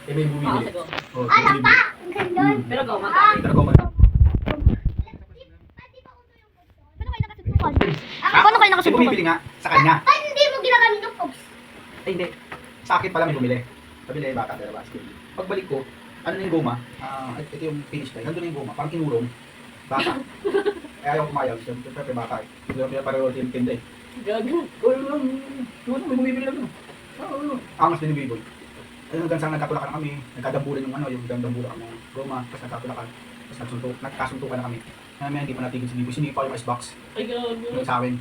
Eh, may bumibili. siguro. Oo, may bumibili. Pero goma. Pero kung Paano kayo may nakasubukan? bumibili nga sa kanya. Ba't hindi mo ginagamit yung pogs? Ay, hindi. Sa akin pala may bumili. Pabili, bata, dalawa. Pagbalik ko, ano na yung goma? Ito yung finish tayo. Nandun na yung goma. Parang kinulong. Bata. Eh, ayaw kumayaw. Siyempre, bata eh. Hindi naman pareho tinda eh. Gago. May bumibili lang yun. Angas din yung biboy. Ayun, hanggang saan nagkatulakan na kami. Nagkadambulan yung yung dambulan ng goma. Tapos nagkatulakan. Tapos nagkasuntukan na kami. Mamaya hindi pa natigil si biboy. Sinipa yung icebox. Ay, gago. Yung sa amin.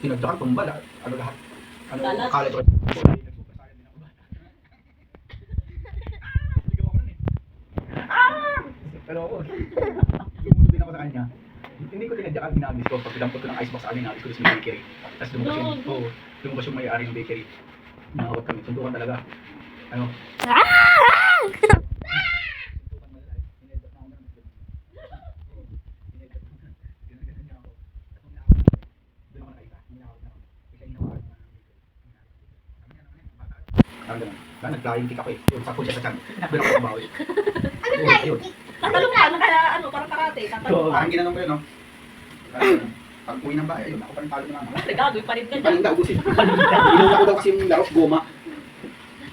Tinagdakan, tumbal. Ano lahat. Ano, Kalat. kalat. Pero ako, sumusunod din ako sa kanya. Hindi ko tinadyakan, ginagis ko. Pag pinampot ko ng icebox sa amin, nagis ko sa may bakery. Tapos lumabas yung may-ari ng bakery. Nakawat kami, sundukan talaga. Ano? Nag-flying kick ako eh. Yung sakot siya sa tiyan. Doon ako kumawi. Ayun. Tatalong ka, ano, parang karate. Tatalong ka. Ang ginanong ko yun, no? Pag uwi ng bahay, ayun, ako pa rin talo na lang. Ay, gago, ipalit ka dyan. Palinda, ubusin. Inuta ko daw kasi yung laro, goma.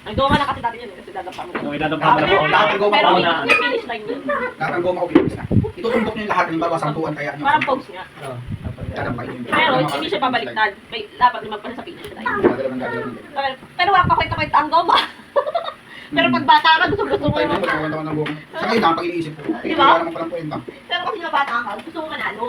Ang goma na kasi natin yun, kasi dadampa mo. Okay, dadampa mo na po. Lahat ng goma Pero ko may na. may finish line yun. Lahat ng goma ko pinipis na. Itutumbok niyo yung lahat, halimbawa sampuan kaya nyo. Parang pogs nga. Dadampa yun. Pero hindi siya babaliktad. May dapat naman pala sa finish line. Gagalaw ng gagalaw. Pero wala pa kwenta-kwenta ang goma. Pero pag bata ka, gusto mo Tayo yung... na, wala ng goma. Sa ngayon, pag iniisip ko, Diba? wala naman palang kwenta. Pero kasi yung bata ka, gusto mo manalo.